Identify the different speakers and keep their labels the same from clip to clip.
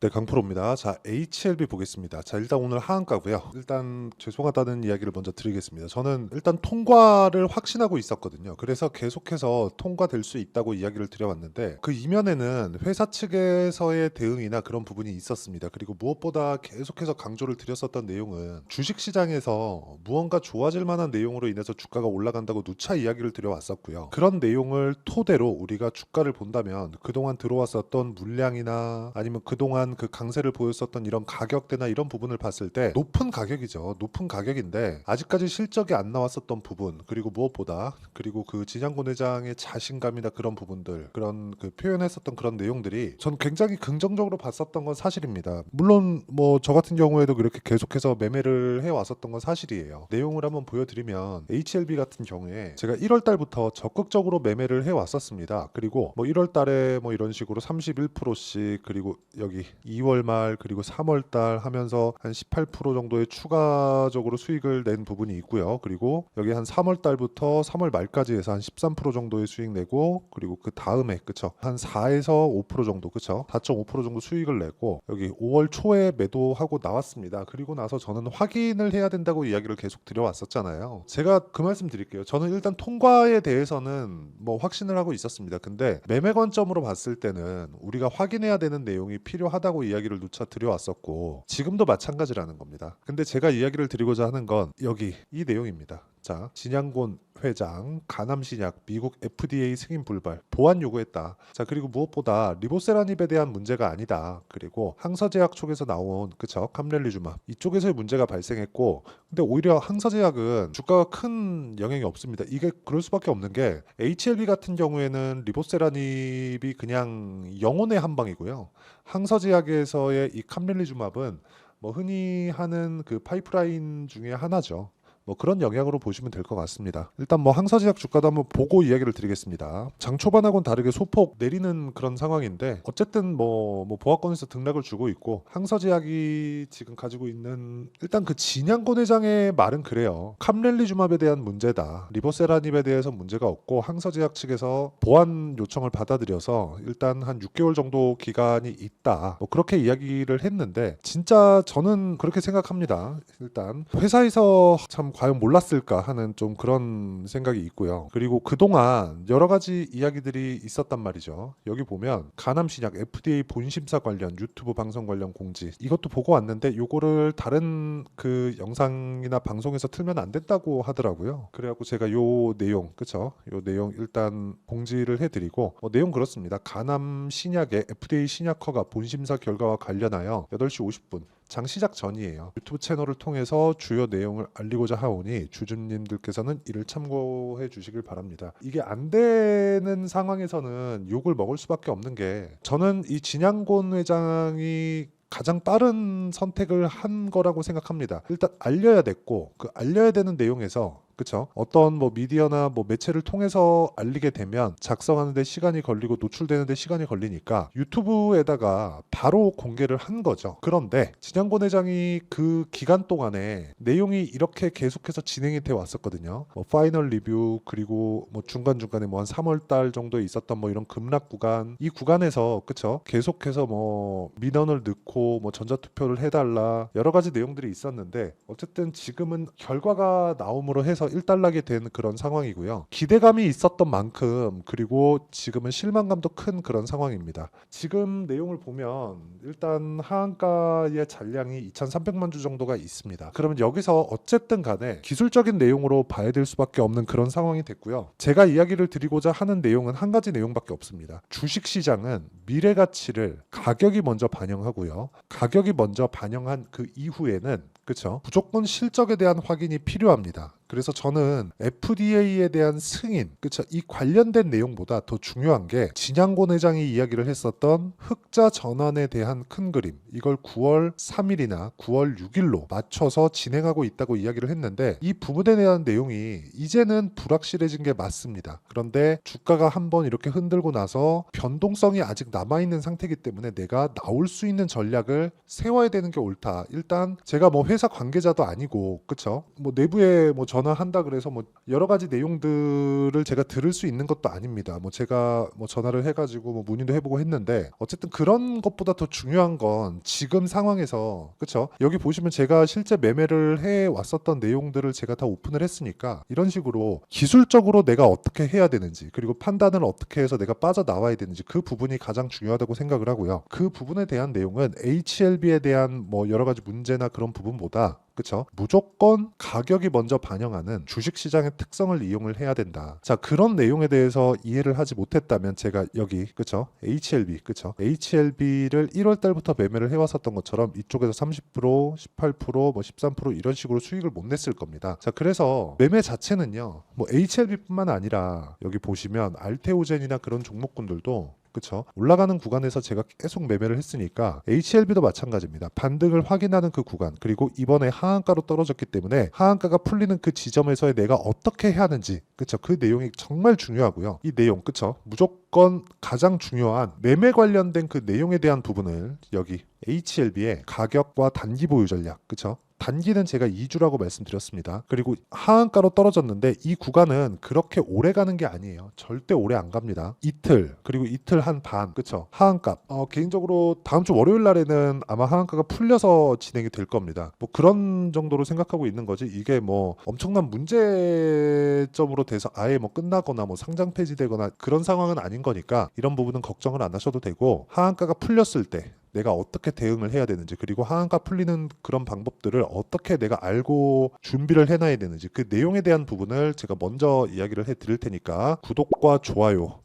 Speaker 1: 네, 강프로입니다. 자, HLB 보겠습니다. 자, 일단 오늘 하한가고요. 일단 죄송하다는 이야기를 먼저 드리겠습니다. 저는 일단 통과를 확신하고 있었거든요. 그래서 계속해서 통과될 수 있다고 이야기를 드려왔는데 그 이면에는 회사 측에서의 대응이나 그런 부분이 있었습니다. 그리고 무엇보다 계속해서 강조를 드렸었던 내용은 주식시장에서 무언가 좋아질 만한 내용으로 인해서 주가가 올라간다고 누차 이야기를 드려왔었고요. 그런 내용을 토대로 우리가 주가를 본다면 그동안 들어왔었던 물량이나 아니면 그동안 그 강세를 보였었던 이런 가격대나 이런 부분을 봤을 때 높은 가격이죠. 높은 가격인데 아직까지 실적이 안 나왔었던 부분, 그리고 무엇보다 그리고 그 진양곤 회장의 자신감이나 그런 부분들, 그런 그 표현했었던 그런 내용들이 전 굉장히 긍정적으로 봤었던 건 사실입니다. 물론 뭐 저 같은 경우에도 그렇게 계속해서 매매를 해왔었던 건 사실이에요. 내용을 한번 보여드리면 HLB 같은 경우에 제가 1월 달부터 적극적으로 매매를 해왔었습니다. 그리고 뭐 1월 달에 뭐 이런 식으로 31%씩, 그리고 여기 2월 말 그리고 3월 달 하면서 한 18% 정도의 추가적으로 수익을 낸 부분이 있고요. 그리고 여기 한 3월 달부터 3월 말까지 해서 한 13% 정도의 수익 내고, 그리고 그 다음에 그쵸, 한 4에서 5% 정도, 그쵸, 4.5% 정도 수익을 내고 여기 5월 초에 매도하고 나왔습니다. 그리고 나서 저는 확인을 해야 된다고 이야기를 계속 드려왔었잖아요. 제가 그 말씀 드릴게요. 저는 일단 통과에 대해서는 뭐 확신을 하고 있었습니다. 근데 매매 관점으로 봤을 때는 우리가 확인해야 되는 내용이 필요하다고 이야기를 누차 드려왔었고 지금도 마찬가지라는 겁니다. 근데 제가 이야기를 드리고자 하는 건 여기 이 내용입니다. 자, 진양곤 회장 간암신약 미국 FDA 승인 불발 보안 요구했다. 자, 그리고 무엇보다 리보세라닙에 대한 문제가 아니다. 그리고 항서제약 쪽에서 나온 그쵸, 감렐리주마 이쪽에서의 문제가 발생했고, 근데 오히려 항서제약은 주가가 큰 영향이 없습니다. 이게 그럴 수밖에 없는 게 HLB 같은 경우에는 리보세라닙이 그냥 영혼의 한방이고요. 항서제약에서의 이 감렐리주마은 뭐 흔히 하는 그 파이프라인 중에 하나죠. 뭐 그런 영향으로 보시면 될 것 같습니다. 일단 뭐 항서제약 주가도 한번 보고 이야기를 드리겠습니다. 장 초반하고는 다르게 소폭 내리는 그런 상황인데 어쨌든 뭐 보합권에서 등락을 주고 있고, 항서제약이 지금 가지고 있는 일단 그 진양곤 회장의 말은 그래요. 캄렐리주맙에 대한 문제다. 리보세라닙에 대해서 문제가 없고 항서제약 측에서 보완 요청을 받아들여서 일단 한 6개월 정도 기간이 있다. 뭐 그렇게 이야기를 했는데 진짜 저는 그렇게 생각합니다. 일단 회사에서 참 과연 몰랐을까 하는 좀 그런 생각이 있고요. 그리고 그동안 여러 가지 이야기들이 있었단 말이죠. 여기 보면 간암신약 FDA 본심사 관련 유튜브 방송 관련 공지 이것도 보고 왔는데 요거를 다른 그 영상이나 방송에서 틀면 안 된다고 하더라고요. 그래갖고 제가 요 내용, 그쵸, 요 내용 일단 공지를 해드리고, 내용 그렇습니다. 간암신약의 FDA 신약허가 본심사 결과와 관련하여 8시 50분 장 시작 전이에요. 유튜브 채널을 통해서 주요 내용을 알리고자 하오니 주주님들께서는 이를 참고해 주시길 바랍니다. 이게 안 되는 상황에서는 욕을 먹을 수밖에 없는 게, 저는 이 진양곤 회장이 가장 빠른 선택을 한 거라고 생각합니다. 일단 알려야 됐고, 그 알려야 되는 내용에서 그쵸, 어떤 뭐 미디어나 뭐 매체를 통해서 알리게 되면 작성하는데 시간이 걸리고 노출되는데 시간이 걸리니까 유튜브에다가 바로 공개를 한 거죠. 그런데 진양곤 회장이 그 기간 동안에 내용이 이렇게 계속해서 진행이 돼 왔었거든요. 뭐 파이널 리뷰, 그리고 뭐 중간중간에 뭐 한 3월 달 정도에 있었던 뭐 이런 급락 구간, 이 구간에서 그쵸, 계속해서 뭐 민원을 넣고 뭐 전자투표를 해달라 여러 가지 내용들이 있었는데, 어쨌든 지금은 결과가 나옴으로 해서 일단락이 된 그런 상황이고요. 기대감이 있었던 만큼, 그리고 지금은 실망감도 큰 그런 상황입니다. 지금 내용을 보면 일단 하한가의 잔량이 2,300만 주 정도가 있습니다. 그러면 여기서 어쨌든 간에 기술적인 내용으로 봐야 될 수밖에 없는 그런 상황이 됐고요. 제가 이야기를 드리고자 하는 내용은 한 가지 내용밖에 없습니다. 주식시장은 미래 가치를 가격이 먼저 반영하고요. 가격이 먼저 반영한 그 이후에는 그쵸, 무조건 실적에 대한 확인이 필요합니다. 그래서 저는 FDA에 대한 승인, 그쵸, 이 관련된 내용보다 더 중요한 게 진양곤 회장이 이야기를 했었던 흑자 전환에 대한 큰 그림, 이걸 9월 3일이나 9월 6일로 맞춰서 진행하고 있다고 이야기를 했는데, 이 부분에 대한 내용이 이제는 불확실해진 게 맞습니다. 그런데 주가가 한번 이렇게 흔들고 나서 변동성이 아직 남아있는 상태이기 때문에 내가 나올 수 있는 전략을 세워야 되는 게 옳다. 일단 제가 뭐 회사 관계자도 아니고 그쵸? 뭐 내부에 뭐 전화한다 그래서 뭐 여러 가지 내용들을 제가 들을 수 있는 것도 아닙니다. 뭐 제가 뭐 전화를 해가지고 뭐 문의도 해보고 했는데 어쨌든 그런 것보다 더 중요한 건 지금 상황에서 그쵸? 여기 보시면 제가 실제 매매를 해 왔었던 내용들을 제가 다 오픈을 했으니까 이런 식으로 기술적으로 내가 어떻게 해야 되는지 그리고 판단을 어떻게 해서 내가 빠져나와야 되는지 그 부분이 가장 중요하다고 생각을 하고요. 그 부분에 대한 내용은 HLB에 대한 뭐 여러 가지 문제나 그런 부분보다 그쵸? 무조건 가격이 먼저 반영하는 주식시장의 특성을 이용을 해야 된다. 자, 그런 내용에 대해서 이해를 하지 못했다면 제가 여기 그쵸? HLB 그쵸? HLB를 1월 달부터 매매를 해왔었던 것처럼 이쪽에서 30%, 18%, 뭐 13% 이런 식으로 수익을 못 냈을 겁니다. 자, 그래서 매매 자체는요. 뭐 HLB뿐만 아니라 여기 보시면 알테오젠이나 그런 종목군들도 그쵸? 올라가는 구간에서 제가 계속 매매를 했으니까 HLB도 마찬가지입니다. 반등을 확인하는 그 구간 그리고 이번에 하한가로 떨어졌기 때문에 하한가가 풀리는 그 지점에서의 내가 어떻게 해야 하는지 그쵸? 그 내용이 정말 중요하고요. 이 내용 그쵸? 무조건 가장 중요한 매매 관련된 그 내용에 대한 부분을 여기 HLB의 가격과 단기 보유 전략 그쵸? 단기는 제가 2주라고 말씀드렸습니다. 그리고 하한가로 떨어졌는데 이 구간은 그렇게 오래 가는 게 아니에요. 절대 오래 안 갑니다. 이틀 그리고 이틀 한 반 그쵸? 하한가 개인적으로 다음 주 월요일 날에는 아마 하한가가 풀려서 진행이 될 겁니다. 뭐 그런 정도로 생각하고 있는 거지 이게 뭐 엄청난 문제점으로 돼서 아예 뭐 끝나거나 뭐 상장 폐지되거나 그런 상황은 아닌 거니까 이런 부분은 걱정을 안 하셔도 되고 하한가가 풀렸을 때 내가 어떻게 대응을 해야 되는지 그리고 하한가 풀리는 그런 방법들을 어떻게 내가 알고 준비를 해놔야 되는지 그 내용에 대한 부분을 제가 먼저 이야기를 해드릴 테니까 구독과 좋아요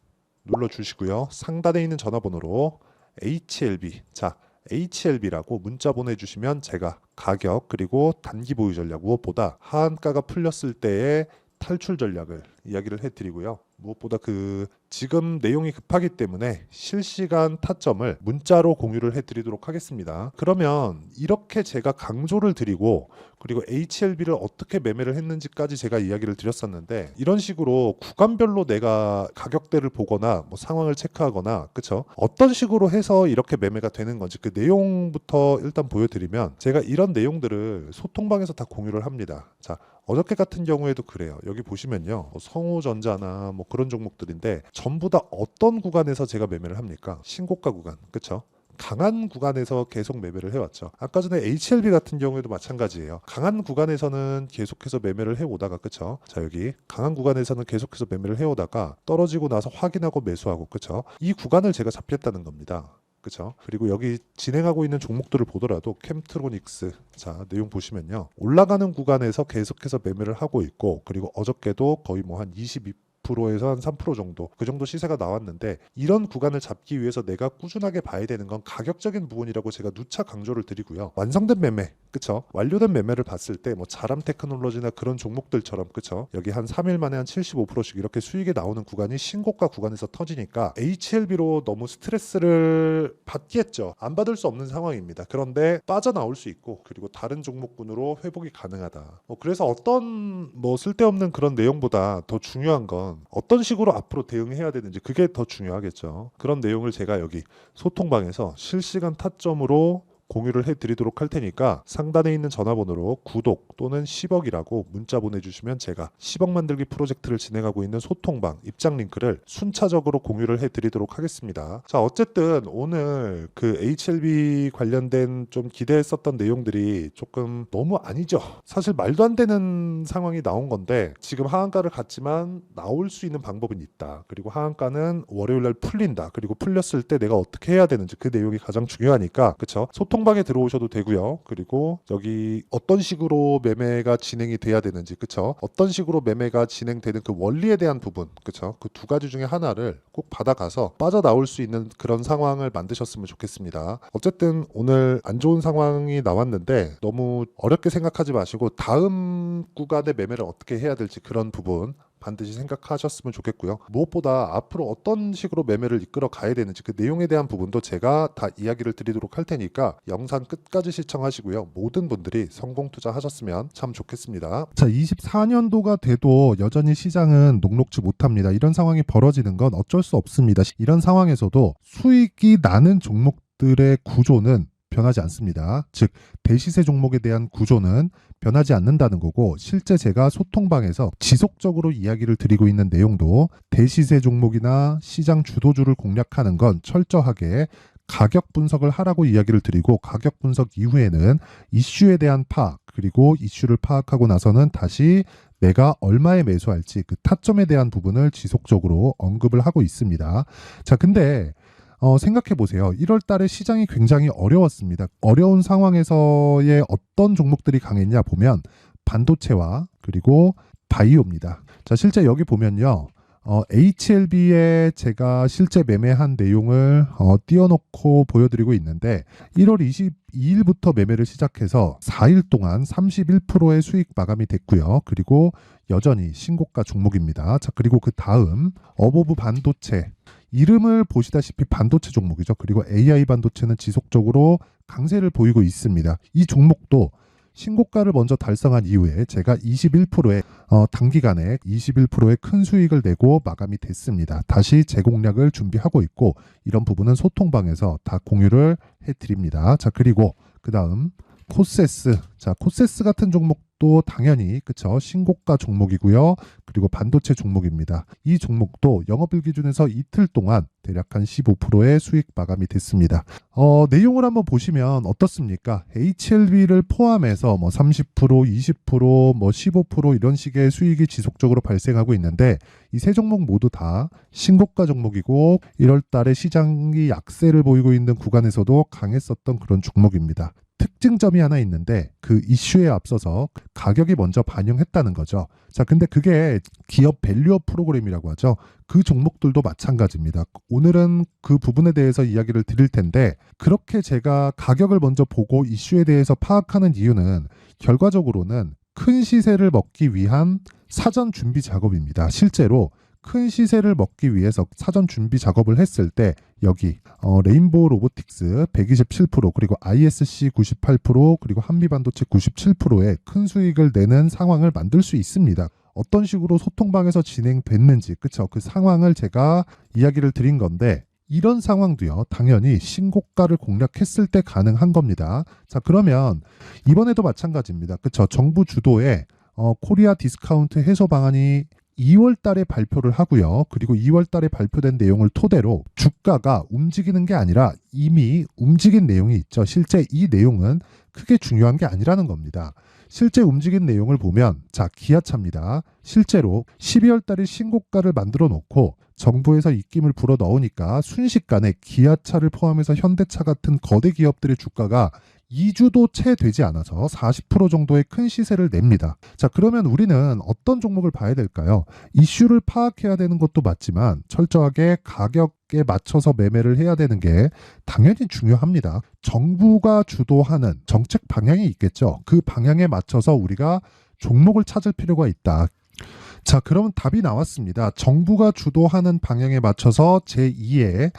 Speaker 1: 눌러주시고요. 상단에 있는 전화번호로 HLB 자 HLB라고 문자 보내주시면 제가 가격 그리고 단기 보유 전략 무엇보다 하한가가 풀렸을 때의 탈출 전략을 이야기를 해드리고요. 무엇보다 그 지금 내용이 급하기 때문에 실시간 타점을 문자로 공유를 해드리도록 하겠습니다. 그러면 이렇게 제가 강조를 드리고 그리고 HLB를 어떻게 매매를 했는지까지 제가 이야기를 드렸었는데 이런 식으로 구간별로 내가 가격대를 보거나 뭐 상황을 체크하거나 그쵸? 어떤 식으로 해서 이렇게 매매가 되는 건지 그 내용부터 일단 보여드리면 제가 이런 내용들을 소통방에서 다 공유를 합니다. 자, 어저께 같은 경우에도 그래요. 여기 보시면요. 성우전자나 뭐 그런 종목들인데 전부 다 어떤 구간에서 제가 매매를 합니까? 신고가 구간. 그쵸? 강한 구간에서 계속 매매를 해왔죠. 아까 전에 HLB 같은 경우에도 마찬가지예요. 강한 구간에서는 계속해서 매매를 해오다가 그쵸? 자 여기 강한 구간에서는 계속해서 매매를 해오다가 떨어지고 나서 확인하고 매수하고 그쵸? 이 구간을 제가 잡겠다는 겁니다. 그쵸? 그리고 여기 진행하고 있는 종목들을 보더라도 캠트로닉스 자 내용 보시면요 올라가는 구간에서 계속해서 매매를 하고 있고 그리고 어저께도 거의 뭐 한 22%에서 한 3% 정도 그 정도 시세가 나왔는데 이런 구간을 잡기 위해서 내가 꾸준하게 봐야 되는 건 가격적인 부분이라고 제가 누차 강조를 드리고요. 완성된 매매 그쵸? 완료된 매매를 봤을 때 뭐 자람 테크놀로지나 그런 종목들처럼 그쵸? 여기 한 3일 만에 한 75%씩 이렇게 수익이 나오는 구간이 신고가 구간에서 터지니까 HLB로 너무 스트레스를 받겠죠. 안 받을 수 없는 상황입니다. 그런데 빠져나올 수 있고 그리고 다른 종목군으로 회복이 가능하다. 그래서 어떤 뭐 쓸데없는 그런 내용보다 더 중요한 건 어떤 식으로 앞으로 대응해야 되는지 그게 더 중요하겠죠. 그런 내용을 제가 여기 소통방에서 실시간 타점으로 공유를 해드리도록 할 테니까 상단에 있는 전화번호로 구독 또는 10억이라고 문자 보내주시면 제가 10억 만들기 프로젝트를 진행하고 있는 소통방 입장 링크를 순차적으로 공유를 해드리도록 하겠습니다. 자 어쨌든 오늘 그 HLB 관련된 좀 기대했었던 내용들이 조금 너무 아니죠. 사실 말도 안 되는 상황이 나온 건데 지금 하한가를 갔지만 나올 수 있는 방법은 있다. 그리고 하한가는 월요일날 풀린다. 그리고 풀렸을 때 내가 어떻게 해야 되는지 그 내용이 가장 중요하니까 그쵸? 소통방에 들어오셔도 되고요. 그리고 여기 어떤 식으로 매매가 진행이 돼야 되는지 그쵸? 어떤 식으로 매매가 진행되는 그 원리에 대한 부분 그쵸? 그 두 가지 중에 하나를 꼭 받아가서 빠져나올 수 있는 그런 상황을 만드셨으면 좋겠습니다. 어쨌든 오늘 안 좋은 상황이 나왔는데 너무 어렵게 생각하지 마시고 다음 구간의 매매를 어떻게 해야 될지 그런 부분 반드시 생각하셨으면 좋겠고요. 무엇보다 앞으로 어떤 식으로 매매를 이끌어 가야 되는지 그 내용에 대한 부분도 제가 다 이야기를 드리도록 할 테니까 영상 끝까지 시청하시고요. 모든 분들이 성공 투자하셨으면 참 좋겠습니다. 자, 24년도가 돼도 여전히 시장은 녹록지 못합니다. 이런 상황이 벌어지는 건 어쩔 수 없습니다. 이런 상황에서도 수익이 나는 종목들의 구조는 변하지 않습니다. 즉 대시세 종목에 대한 구조는 변하지 않는다는 거고, 실제 제가 소통방에서 지속적으로 이야기를 드리고 있는 내용도 대시세 종목이나 시장 주도주를 공략하는 건 철저하게 가격 분석을 하라고 이야기를 드리고, 가격 분석 이후에는 이슈에 대한 파악, 그리고 이슈를 파악하고 나서는 다시 내가 얼마에 매수할지 그 타점에 대한 부분을 지속적으로 언급을 하고 있습니다. 자, 근데 생각해 보세요. 1월 달에 시장이 굉장히 어려웠습니다. 어려운 상황에서의 어떤 종목들이 강했냐 보면 반도체와 그리고 바이오입니다. 자, 실제 여기 보면요. HLB에 제가 실제 매매한 내용을 띄워놓고 보여드리고 있는데, 1월 22일부터 매매를 시작해서 4일 동안 31%의 수익 마감이 됐고요. 그리고 여전히 신고가 종목입니다. 자, 그리고 그 다음 어보브 반도체, 이름을 보시다시피 반도체 종목이죠. 그리고 AI 반도체는 지속적으로 강세를 보이고 있습니다. 이 종목도 신고가를 먼저 달성한 이후에 제가 21%의 단기간에 21%의 큰 수익을 내고 마감이 됐습니다. 다시 재공략을 준비하고 있고, 이런 부분은 소통방에서 다 공유를 해드립니다. 자, 그리고 그 다음 코세스. 자, 코세스 같은 종목도 당연히 그쵸, 신고가 종목이고요. 그리고 반도체 종목입니다. 이 종목도 영업일 기준에서 이틀 동안 대략 한 15%의 수익 마감이 됐습니다. 내용을 한번 보시면 어떻습니까? HLB를 포함해서 뭐 30%, 20%, 뭐 15% 이런 식의 수익이 지속적으로 발생하고 있는데, 이 세 종목 모두 다 신고가 종목이고 1월 달에 시장이 약세를 보이고 있는 구간에서도 강했었던 그런 종목입니다. 특징점이 하나 있는데, 그 이슈에 앞서서 가격이 먼저 반영했다는 거죠. 자, 근데 그게 기업 밸류업 프로그램이라고 하죠. 그 종목들도 마찬가지입니다. 오늘은 그 부분에 대해서 이야기를 드릴 텐데, 그렇게 제가 가격을 먼저 보고 이슈에 대해서 파악하는 이유는 결과적으로는 큰 시세를 먹기 위한 사전 준비 작업입니다. 실제로 큰 시세를 먹기 위해서 사전 준비 작업을 했을 때 여기 레인보우 로보틱스 127%, 그리고 ISC 98%, 그리고 한미반도체 97%의 큰 수익을 내는 상황을 만들 수 있습니다. 어떤 식으로 소통방에서 진행됐는지, 그쵸? 그 상황을 제가 이야기를 드린 건데, 이런 상황도요, 당연히 신고가를 공략했을 때 가능한 겁니다. 자, 그러면 이번에도 마찬가지입니다. 그쵸? 정부 주도의 코리아 디스카운트 해소 방안이 2월 달에 발표를 하고요. 그리고 2월 달에 발표된 내용을 토대로 주가가 움직이는 게 아니라 이미 움직인 내용이 있죠. 실제 이 내용은 크게 중요한 게 아니라는 겁니다. 실제 움직인 내용을 보면, 자, 기아차입니다. 실제로 12월 달에 신고가를 만들어 놓고 정부에서 입김을 불어 넣으니까 순식간에 기아차를 포함해서 현대차 같은 거대 기업들의 주가가 2주도 채 되지 않아서 40% 정도의 큰 시세를 냅니다. 자, 그러면 우리는 어떤 종목을 봐야 될까요? 이슈를 파악해야 되는 것도 맞지만 철저하게 가격에 맞춰서 매매를 해야 되는 게 당연히 중요합니다. 정부가 주도하는 정책 방향이 있겠죠. 그 방향에 맞춰서 우리가 종목을 찾을 필요가 있다. 자, 그러면 답이 나왔습니다. 정부가 주도하는 방향에 맞춰서 제2의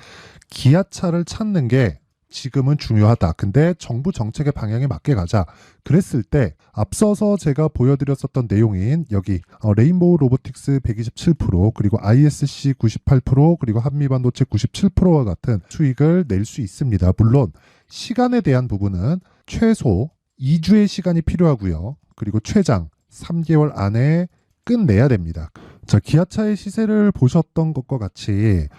Speaker 1: 기아차를 찾는 게 지금은 중요하다. 근데 정부 정책의 방향에 맞게 가자. 그랬을 때 앞서서 제가 보여드렸었던 내용인 여기 레인보우 로보틱스 127%, 그리고 ISC 98%, 그리고 한미반도체 97%와 같은 수익을 낼 수 있습니다. 물론 시간에 대한 부분은 최소 2주의 시간이 필요하고요. 그리고 최장 3개월 안에 끝내야 됩니다. 자, 기아차의 시세를 보셨던 것과 같이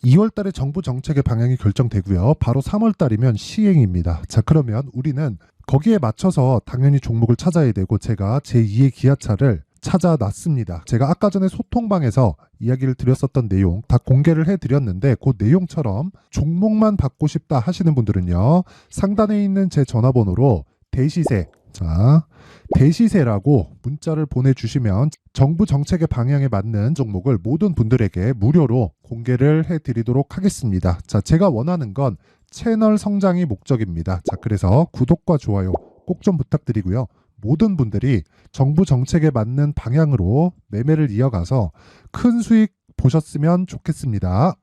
Speaker 1: 2월 달에 정부 정책의 방향이 결정되고요. 바로 3월 달이면 시행입니다. 자, 그러면 우리는 거기에 맞춰서 당연히 종목을 찾아야 되고, 제가 제2의 기아차를 찾아놨습니다. 제가 아까 전에 소통방에서 이야기를 드렸었던 내용 다 공개를 해드렸는데, 그 내용처럼 종목만 받고 싶다 하시는 분들은요, 상단에 있는 제 전화번호로 대시세, 자, 대시세라고 문자를 보내주시면 정부 정책의 방향에 맞는 종목을 모든 분들에게 무료로 공개를 해드리도록 하겠습니다. 자, 제가 원하는 건 채널 성장이 목적입니다. 자, 그래서 구독과 좋아요 꼭 좀 부탁드리고요. 모든 분들이 정부 정책에 맞는 방향으로 매매를 이어가서 큰 수익 보셨으면 좋겠습니다.